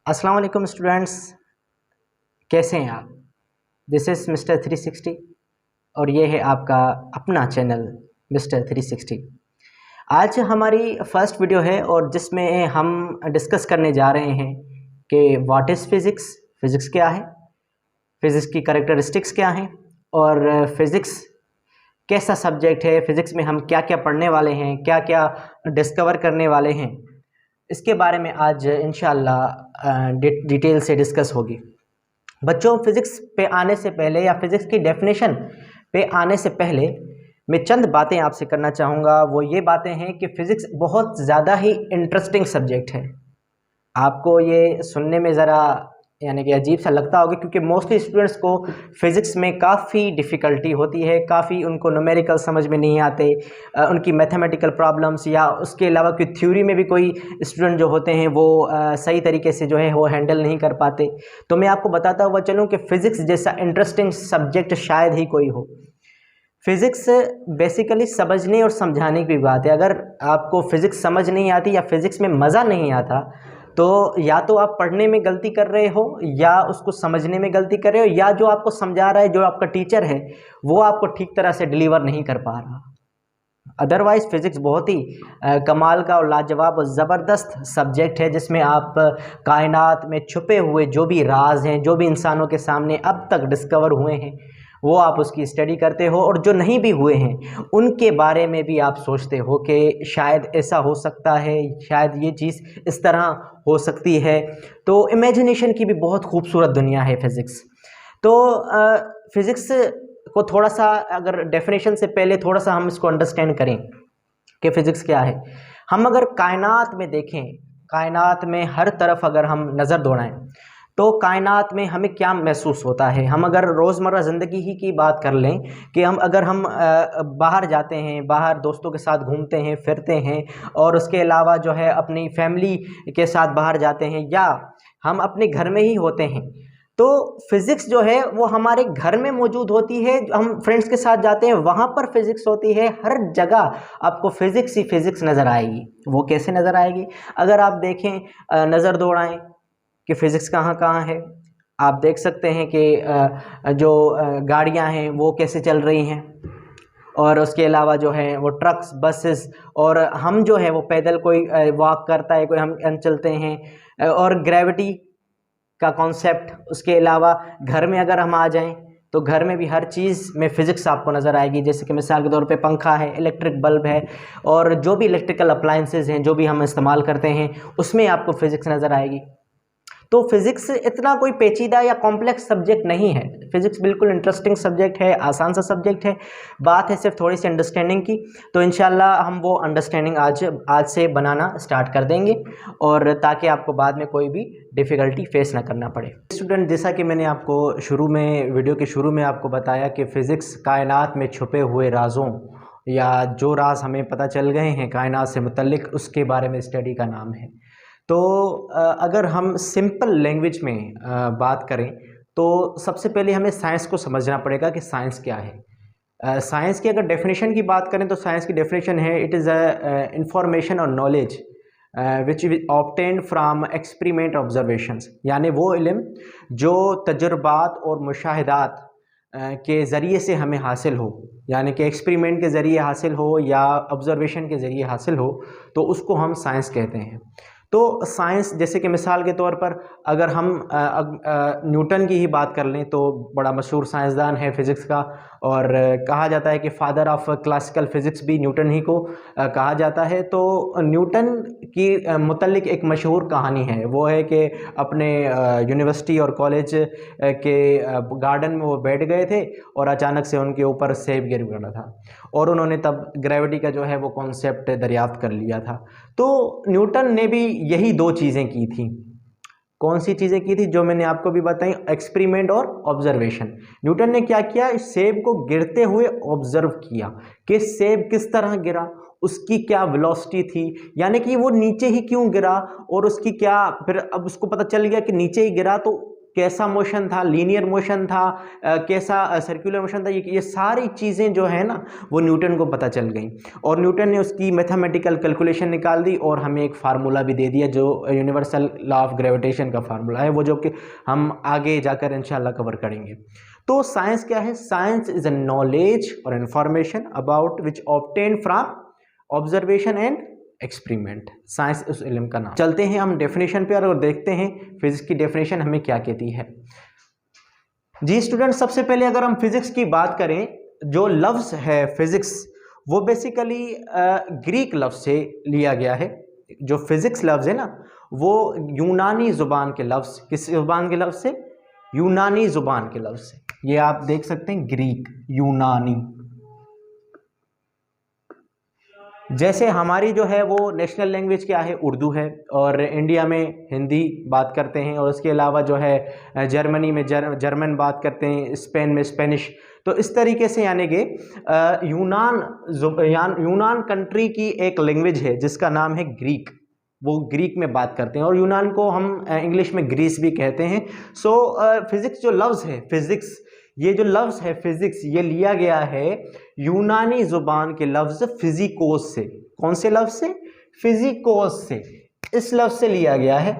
अस्सलाम वालेकुम स्टूडेंट्स, कैसे हैं आप। दिस इज़ मिस्टर 360 और ये है आपका अपना चैनल मिस्टर 360। आज हमारी फर्स्ट वीडियो है और जिसमें हम डिस्कस करने जा रहे हैं कि व्हाट इज़ फ़िज़िक्स, फ़िज़िक्स क्या है, फ़िज़िक्स की कैरेक्टरिस्टिक्स क्या हैं और फ़िज़िक्स कैसा सब्जेक्ट है, फ़िज़िक्स में हम क्या क्या पढ़ने वाले हैं, क्या क्या डिस्कवर करने वाले हैं। इसके बारे में आज इंशाअल्लाह डिटेल से डिस्कस होगी। बच्चों, फिज़िक्स पे आने से पहले या फिज़िक्स की डेफिनेशन पे आने से पहले मैं चंद बातें आपसे करना चाहूँगा। वो ये बातें हैं कि फ़िज़िक्स बहुत ज़्यादा ही इंटरेस्टिंग सब्जेक्ट है। आपको ये सुनने में ज़रा यानी कि अजीब सा लगता होगा क्योंकि मोस्टली स्टूडेंट्स को फ़िज़िक्स में काफ़ी डिफ़िकल्टी होती है, काफ़ी उनको न्यूमेरिकल समझ में नहीं आते, उनकी मैथमेटिकल प्रॉब्लम्स या उसके अलावा कोई थ्योरी में भी कोई स्टूडेंट जो होते हैं वो सही तरीके से जो है वो हैंडल नहीं कर पाते। तो मैं आपको बताता हुआ चलूँ कि फ़िज़िक्स जैसा इंटरेस्टिंग सब्जेक्ट शायद ही कोई हो। फ़िज़िक्स बेसिकली समझने और समझाने की बात है। अगर आपको फ़िज़िक्स समझ नहीं आती या फ़िज़िक्स में मज़ा नहीं आता तो या तो आप पढ़ने में गलती कर रहे हो या उसको समझने में गलती कर रहे हो, या जो आपको समझा रहा है, जो आपका टीचर है, वो आपको ठीक तरह से डिलीवर नहीं कर पा रहा। अदरवाइज़ फ़िज़िक्स बहुत ही कमाल का और लाजवाब और ज़बरदस्त सब्जेक्ट है जिसमें आप कायनात में छुपे हुए जो भी राज हैं, जो भी इंसानों के सामने अब तक डिस्कवर हुए हैं, वो आप उसकी स्टडी करते हो, और जो नहीं भी हुए हैं उनके बारे में भी आप सोचते हो कि शायद ऐसा हो सकता है, शायद ये चीज़ इस तरह हो सकती है। तो इमेजिनेशन की भी बहुत खूबसूरत दुनिया है फ़िज़िक्स। तो फ़िज़िक्स को थोड़ा सा अगर डेफिनेशन से पहले थोड़ा सा हम इसको अंडरस्टैंड करें कि फ़िज़िक्स क्या है। हम अगर कायनात में देखें, कायनात में हर तरफ अगर हम नज़र दौड़ाएं तो कायनात में हमें क्या महसूस होता है। हम अगर रोज़मर्रा ज़िंदगी ही की बात कर लें कि अगर हम बाहर जाते हैं, बाहर दोस्तों के साथ घूमते हैं फिरते हैं, और उसके अलावा जो है अपनी फैमिली के साथ बाहर जाते हैं, या हम अपने घर में ही होते हैं, तो फिज़िक्स जो है वो हमारे घर में मौजूद होती है। हम फ्रेंड्स के साथ जाते हैं वहाँ पर फिज़िक्स होती है। हर जगह आपको फ़िज़िक्स ही फ़िज़िक्स नज़र आएगी। वो कैसे नज़र आएगी? अगर आप देखें, नज़र दौड़ाएं कि फ़िज़िक्स कहाँ कहाँ है। आप देख सकते हैं कि जो गाड़ियाँ हैं वो कैसे चल रही हैं, और उसके अलावा जो है वो ट्रक्स, बसेस, और हम जो है वो पैदल, कोई वॉक करता है, कोई हम चलते हैं, और ग्रेविटी का कॉन्सेप्ट। उसके अलावा घर में अगर हम आ जाएं तो घर में भी हर चीज़ में फ़िज़िक्स आपको नज़र आएगी। जैसे कि मिसाल के तौर पे पंखा है, इलेक्ट्रिक बल्ब है, और जो भी इलेक्ट्रिकल अप्लायंसेस हैं जो भी हम इस्तेमाल करते हैं उसमें आपको फ़िज़िक्स नज़र आएगी। तो फिज़िक्स इतना कोई पेचीदा या कॉम्प्लेक्स सब्जेक्ट नहीं है। फिज़िक्स बिल्कुल इंटरेस्टिंग सब्जेक्ट है, आसान सा सब्जेक्ट है। बात है सिर्फ थोड़ी सी अंडरस्टैंडिंग की। तो इंशाल्लाह हम वो अंडरस्टैंडिंग आज से बनाना स्टार्ट कर देंगे, और ताकि आपको बाद में कोई भी डिफ़िकल्टी फेस ना करना पड़े। स्टूडेंट, जैसा कि मैंने आपको वीडियो के शुरू में आपको बताया कि फ़िज़िक्स कायनात में छुपे हुए राज़ों या जो राज हमें पता चल गए हैं कायनात से मुतल्लिक, उसके बारे में स्टडी का नाम है। तो अगर हम सिंपल लैंग्वेज में बात करें तो सबसे पहले हमें साइंस को समझना पड़ेगा कि साइंस क्या है। साइंस की अगर डेफिनेशन की बात करें तो साइंस की डेफिनेशन है, इट इज़ अ इंफॉर्मेशन और knowledge which obtained from experiment observations, यानी वो इल्म जो तजुर्बात और मुशाहिदात के ज़रिए से हमें हासिल हो, यानी कि एक्सपेरिमेंट के ज़रिए हासिल हो या ऑब्जर्वेशन के ज़रिए हासिल हो, तो उसको हम साइंस कहते हैं। तो साइंस, जैसे कि मिसाल के तौर पर अगर हम न्यूटन की ही बात कर लें तो बड़ा मशहूर साइंसदान है फिज़िक्स का, और कहा जाता है कि फादर ऑफ क्लासिकल फ़िज़िक्स भी न्यूटन ही को कहा जाता है। तो न्यूटन की मुतल्लिक एक मशहूर कहानी है, वो है कि अपने यूनिवर्सिटी और कॉलेज के गार्डन में वो बैठ गए थे और अचानक से उनके ऊपर सेब गिर पड़ा था, और उन्होंने तब ग्रेविटी का जो है वो कॉन्सेप्ट दरियाफ्त कर लिया था। तो न्यूटन ने भी यही दो चीज़ें की थी। कौन सी चीज़ें की थी? जो मैंने आपको भी बताई, एक्सपेरिमेंट और ऑब्जर्वेशन। न्यूटन ने क्या किया, इस सेब को गिरते हुए ऑब्जर्व किया कि सेब किस तरह गिरा, उसकी क्या वेलोसिटी थी, यानी कि वो नीचे ही क्यों गिरा, और उसकी क्या, फिर अब उसको पता चल गया कि नीचे ही गिरा तो कैसा मोशन था, लीनियर मोशन था, कैसा सर्कुलर मोशन था, ये सारी चीज़ें जो है ना वो न्यूटन को पता चल गई और न्यूटन ने उसकी मैथमेटिकल कैलकुलेशन निकाल दी और हमें एक फार्मूला भी दे दिया जो यूनिवर्सल लॉ ऑफ ग्रेविटेशन का फार्मूला है, वो जो कि हम आगे जाकर इंशाल्लाह कवर करेंगे। तो साइंस क्या है? साइंस इज अ नॉलेज और information about which obtain from observation and experiment. Science उस इल्म का नाम। चलते हैं हम डेफिनेशन पे और देखते हैं फिजिक्स की डेफिनेशन हमें क्या कहती है। जी स्टूडेंट, सबसे पहले अगर हम फिजिक्स की बात करें, जो लफ्ज है फिजिक्स वो बेसिकली ग्रीक लफ्ज से लिया गया है। जो फिजिक्स लफ्ज है ना वो यूनानी जुबान के लफ्ज, किस जुबान के लफ्ज से? यूनानी जुबान के लफ्ज से। ये आप देख सकते हैं ग्रीक, यूनानी। जैसे हमारी जो है वो नेशनल लैंग्वेज क्या है? उर्दू है और इंडिया में हिंदी बात करते हैं और उसके अलावा जो है जर्मनी में जर्मन बात करते हैं, स्पेन में स्पेनिश। तो इस तरीके से यानी कि यूनान कंट्री की एक लैंग्वेज है जिसका नाम है ग्रीक, वो ग्रीक में बात करते हैं और यूनान को हम इंग्लिश में ग्रीस भी कहते हैं। सो फिजिक्स जो लफ्ज़ है फिजिक्स, ये जो लफ्ज़ है फिजिक्स ये लिया गया है यूनानी जुबान के लफ्ज़ फिजिकोस से। कौन से लफ्ज़ से? फिजिकोस से। इस लफ्ज़ से लिया गया है,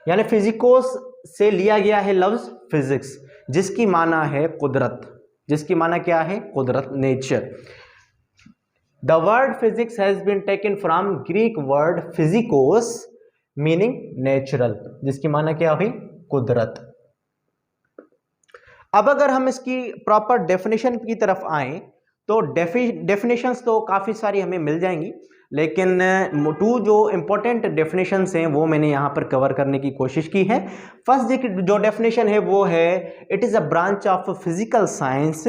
यानी फिजिकोस से लिया गया है लफ्ज़ फिजिक्स, जिसकी माना है कुदरत। जिसकी माना क्या है? कुदरत, nature. The word physics has been taken from Greek word physikos meaning natural, जिसकी माना क्या हुई? कुदरत। अब अगर हम इसकी प्रॉपर डेफिनेशन की तरफ आए तो डेफिनेशंस तो काफ़ी सारी हमें मिल जाएंगी, लेकिन टू जो इंपॉर्टेंट डेफिनेशंस हैं वो मैंने यहाँ पर कवर करने की कोशिश की है। फर्स्ट जो डेफिनेशन है वो है it is a branch of physical science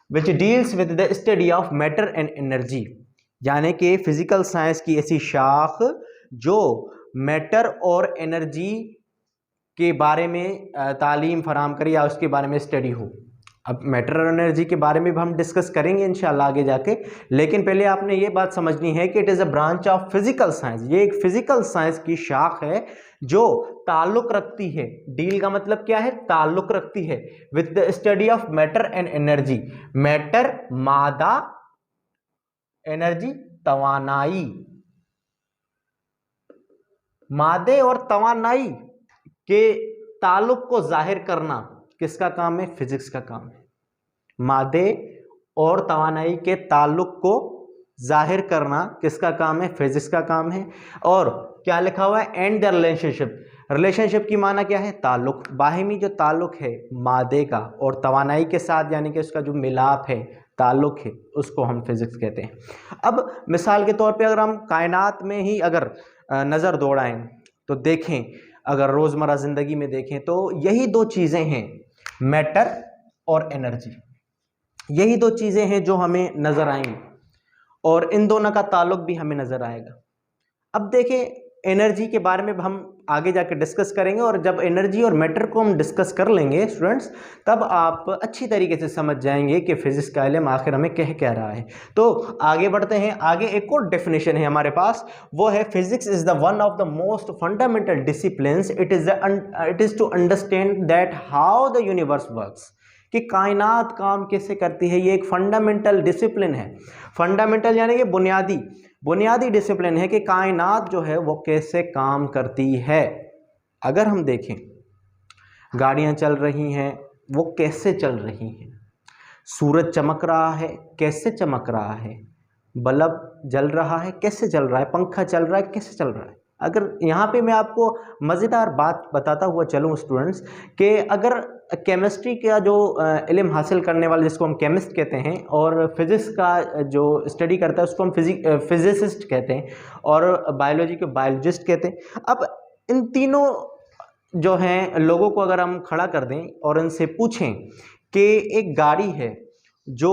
which deals with the study of matter and energy, यानी कि फिजिकल साइंस की ऐसी शाख जो मैटर और एनर्जी के बारे में तालीम फराम करे या उसके बारे में स्टडी हो। अब मैटर और एनर्जी के बारे में भी हम डिस्कस करेंगे इंशाल्लाह आगे जाके, लेकिन पहले आपने ये बात समझनी है कि it is a branch of physical science. ये एक फिजिकल साइंस की शाख है जो ताल्लुक रखती है, डील का मतलब क्या है? ताल्लुक रखती है with the study of matter and energy. Matter मादा, एनर्जी तवानाई। मादे और तवानाई के ताल्लुक को जाहिर करना किसका काम है? फिजिक्स का काम है। मादे और तवानाई के ताल्लुक को जाहिर करना किसका काम है? फिजिक्स का काम है। और क्या लिखा हुआ है? And the relationship. रिलेशनशिप की माना क्या है? ताल्लुक, बाहिमी जो ताल्लुक है मादे का और तवानाई के साथ, यानी कि उसका जो मिलाप है, ताल्लुक है, उसको हम फिजिक्स कहते हैं। अब मिसाल के तौर पे अगर हम कायनात में ही अगर नज़र दौड़ाएं तो देखें, अगर रोज़मर्रा ज़िंदगी में देखें तो यही दो चीज़ें हैं, मैटर और एनर्जी। यही दो चीज़ें हैं जो हमें नज़र आएंगी और इन दोनों का ताल्लुक भी हमें नज़र आएगा। अब देखें, एनर्जी के बारे में हम आगे जाके डिस्कस करेंगे और जब एनर्जी और मैटर को हम डिस्कस कर लेंगे स्टूडेंट्स, तब आप अच्छी तरीके से समझ जाएंगे कि फिजिक्स का इल्म आखिर हमें कह रहा है। तो आगे बढ़ते हैं। आगे एक और डेफिनेशन है हमारे पास, वो है physics is the one of the most fundamental disciplines. It is to understand that how the universe works, कि कायनात काम कैसे करती है। ये एक फंडामेंटल डिसिप्लिन है। फंडामेंटल यानी कि बुनियादी डिसिप्लिन है कि कायनात जो है वो कैसे काम करती है। अगर हम देखें, गाड़ियां चल रही हैं, वो कैसे चल रही हैं? सूरज चमक रहा है, कैसे चमक रहा है? बल्ब जल रहा है, कैसे जल रहा है? पंखा चल रहा है, कैसे चल रहा है? अगर यहाँ पे मैं आपको मज़ेदार बात बताता हुआ चलूँ स्टूडेंट्स, कि अगर केमिस्ट्री का जो इल्म हासिल करने वाले, जिसको हम केमिस्ट कहते हैं, और फिज़िक्स का जो स्टडी करता है उसको हम फिजिसिस्ट कहते हैं, और बायोलॉजी को बायोलॉजिस्ट कहते हैं। अब इन तीनों जो हैं लोगों को अगर हम खड़ा कर दें और इनसे पूछें कि एक गाड़ी है जो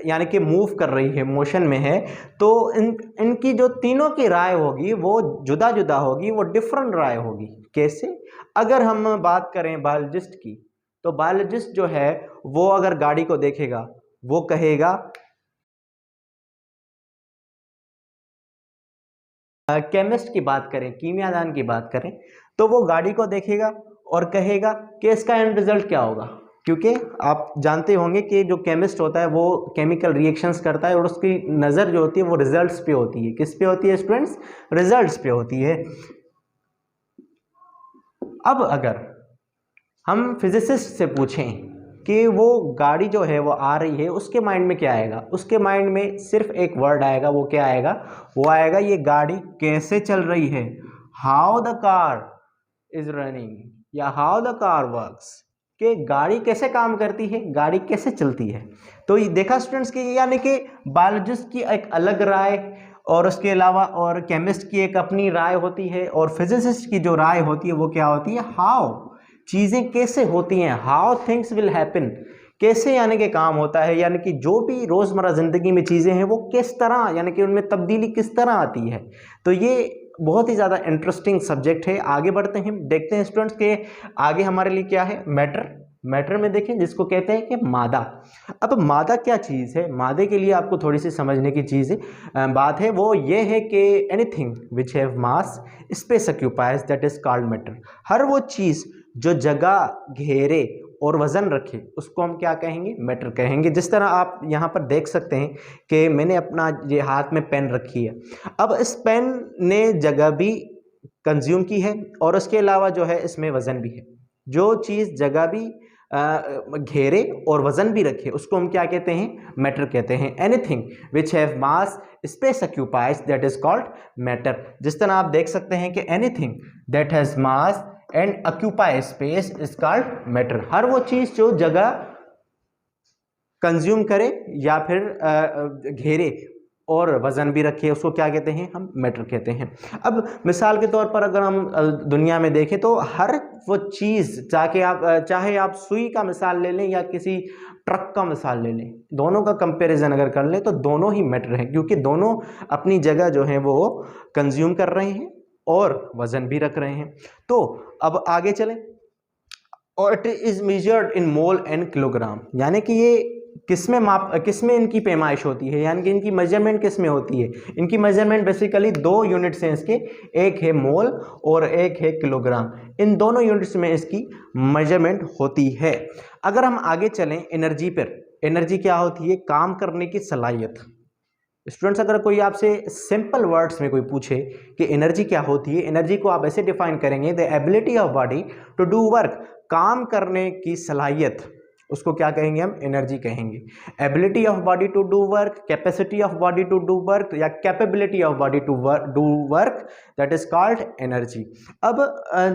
यानी कि मूव कर रही है, मोशन में है, तो इनकी जो तीनों की राय होगी वो जुदा जुदा होगी, वो डिफरेंट राय होगी। कैसे? अगर हम बात करें बायोलॉजिस्ट की, तो बायोलॉजिस्ट जो है वो अगर गाड़ी को देखेगा वो कहेगा, केमिस्ट की बात करें, कीमियादान की बात करें, तो वो गाड़ी को देखेगा और कहेगा कि इसका एंड रिजल्ट क्या होगा, क्योंकि आप जानते होंगे कि जो केमिस्ट होता है वो केमिकल रिएक्शंस करता है और उसकी नज़र जो होती है वो रिजल्ट्स पे होती है। किस पे होती है स्टूडेंट्स? रिजल्ट्स पे होती है। अब अगर हम फिजिसिस्ट से पूछें कि वो गाड़ी जो है वो आ रही है, उसके माइंड में क्या आएगा? उसके माइंड में सिर्फ एक वर्ड आएगा, वो क्या आएगा? वो आएगा ये गाड़ी कैसे चल रही है, how the car is running, या हाउ द कार वर्क्स, कि गाड़ी कैसे काम करती है, गाड़ी कैसे चलती है। तो ये देखा स्टूडेंट्स कि यानी कि बायोलॉजिस्ट की एक अलग राय और उसके अलावा और केमिस्ट की एक अपनी राय होती है, और फिजिसिस्ट की जो राय होती है वो क्या होती है? हाउ, चीज़ें कैसे होती हैं, हाउ थिंग्स विल हैपन, कैसे यानी कि काम होता है, यानी कि जो भी रोज़मर्रा ज़िंदगी में चीज़ें हैं वो किस तरह, यानी कि उनमें तब्दीली किस तरह आती है। तो ये बहुत ही ज़्यादा इंटरेस्टिंग सब्जेक्ट है। आगे बढ़ते हैं, देखते हैं स्टूडेंट्स के आगे हमारे लिए क्या है। मैटर, मैटर में देखें जिसको कहते हैं कि मादा। अब मादा क्या चीज़ है? मादे के लिए आपको थोड़ी सी समझने की चीज़ बात है, वो ये है कि anything which have mass space occupies that is called matter. हर वो चीज़ जो जगह घेरे और वज़न रखे उसको हम क्या कहेंगे? मैटर कहेंगे। जिस तरह आप यहाँ पर देख सकते हैं कि मैंने अपना ये हाथ में पेन रखी है। अब इस पेन ने जगह भी कंज्यूम की है और उसके अलावा जो है इसमें वज़न भी है। जो चीज़ जगह भी घेरे और वज़न भी रखे उसको हम क्या कहते हैं? मैटर कहते हैं। Anything which have mass space occupies that is called matter. जिस तरह आप देख सकते हैं कि anything that has mass and occupy space is called matter. हर वो चीज़ जो जगह कंज्यूम करे या फिर घेरे और वज़न भी रखे उसको क्या कहते हैं? हम मैटर कहते हैं। अब मिसाल के तौर पर अगर हम दुनिया में देखें तो हर वो चीज़, चाहे आप सुई का मिसाल ले लें या किसी ट्रक का मिसाल ले लें, दोनों का कंपैरिजन अगर कर लें तो दोनों ही मैटर हैं, क्योंकि दोनों अपनी जगह जो है वो कंज्यूम कर रहे हैं और वज़न भी रख रहे हैं। तो अब आगे चलें, और it is measured in mole and kilogram, यानी कि ये किसमें इनकी पैमाइश होती है, यानी कि इनकी मेजरमेंट किस में होती है? इनकी मेजरमेंट बेसिकली दो यूनिट्स हैं इसके, एक है मोल और एक है किलोग्राम। इन दोनों यूनिट्स में इसकी मेजरमेंट होती है। अगर हम आगे चलें एनर्जी पर, एनर्जी क्या होती है? काम करने की सलाहियत। स्टूडेंट्स अगर कोई आपसे सिंपल वर्ड्स में कोई पूछे कि एनर्जी क्या होती है, एनर्जी को आप ऐसे डिफाइन करेंगे, the ability of body to do work, काम करने की सलाहियत, उसको क्या कहेंगे? हम एनर्जी कहेंगे। Ability of body to do work, capacity of body to do work या capability of body to do work, that is called energy. अब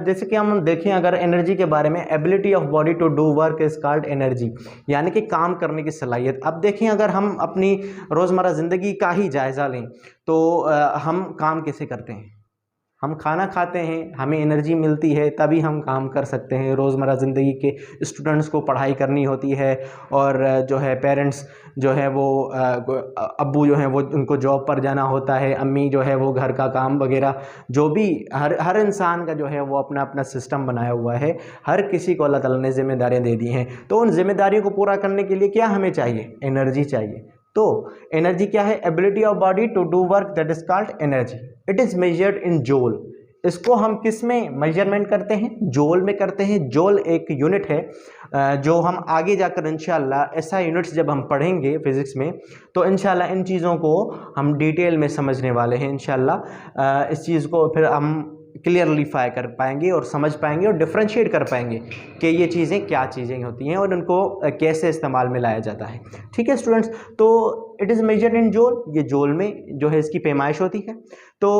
जैसे कि हम देखें अगर एनर्जी के बारे में, ability of body to do work is called energy, यानी कि काम करने की सलाहियत। अब देखें अगर हम अपनी रोज़मर्रा ज़िंदगी का ही जायज़ा लें तो हम काम कैसे करते हैं? हम खाना खाते हैं, हमें एनर्जी मिलती है तभी हम काम कर सकते हैं। रोज़मर्रा ज़िंदगी के स्टूडेंट्स को पढ़ाई करनी होती है और जो है पेरेंट्स जो है वो अब्बू जो है वो उनको जॉब पर जाना होता है, अम्मी जो है वो घर का काम वगैरह, जो भी हर इंसान का जो है वो अपना अपना सिस्टम बनाया हुआ है। हर किसी को अल्लाह ताला ने जिम्मेदारियाँ दे दी हैं, तो उन जिम्मेदारियों को पूरा करने के लिए क्या हमें चाहिए? एनर्जी चाहिए। तो एनर्जी क्या है? Ability of body to do work that is called energy. It is measured in joule. इसको हम किस में मेजरमेंट करते हैं? जोल में करते हैं। जोल एक यूनिट है जो हम आगे जाकर इंशाल्लाह ऐसा यूनिट्स जब हम पढ़ेंगे फिजिक्स में तो इंशाल्लाह इन चीज़ों को हम डिटेल में समझने वाले हैं। इंशाल्लाह इस चीज़ को फिर हम क्लियरलीफाई कर पाएंगे और समझ पाएंगे और डिफ्रेंशिएट कर पाएंगे कि ये चीज़ें क्या चीज़ें होती हैं और उनको कैसे इस्तेमाल में लाया जाता है। ठीक है स्टूडेंट्स, तो इट इज़ मेजर्ड इन जोल, ये जोल में जो है इसकी पैमाइश होती है। तो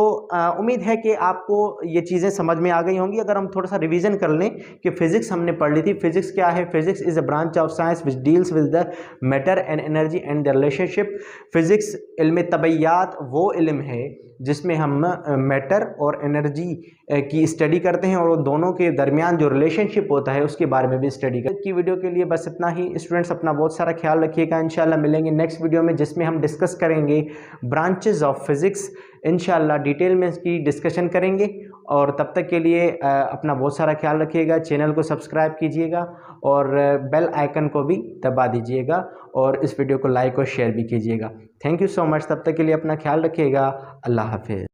उम्मीद है कि आपको ये चीज़ें समझ में आ गई होंगी। अगर हम थोड़ा सा रिवीजन कर लें कि फिजिक्स हमने पढ़ ली थी। फिजिक्स क्या है? Physics is a branch of science which deals with the matter and energy and the relationship. Physics इल्म तबैयात वो इल्म है जिसमें हम मैटर और एनर्जी की स्टडी करते हैं और दोनों के दरमियान जो रिलेशनशिप होता है उसके बारे में भी स्टडी करते हैं। की वीडियो के लिए बस इतना ही। स्टूडेंट्स अपना बहुत सारा ख्याल रखिएगा। इंशाल्लाह मिलेंगे नेक्स्ट वीडियो में जिसमें हम डिस्कस करेंगे ब्रांचेस ऑफ फिज़िक्स। इंशाल्लाह डिटेल में इसकी डिस्कशन करेंगे और तब तक के लिए अपना बहुत सारा ख्याल रखिएगा। चैनल को सब्सक्राइब कीजिएगा और बेल आइकन को भी दबा दीजिएगा और इस वीडियो को लाइक और शेयर भी कीजिएगा। Thank you so much. तब तक के लिए अपना ख्याल रखिएगा। अल्लाह हाफिज़।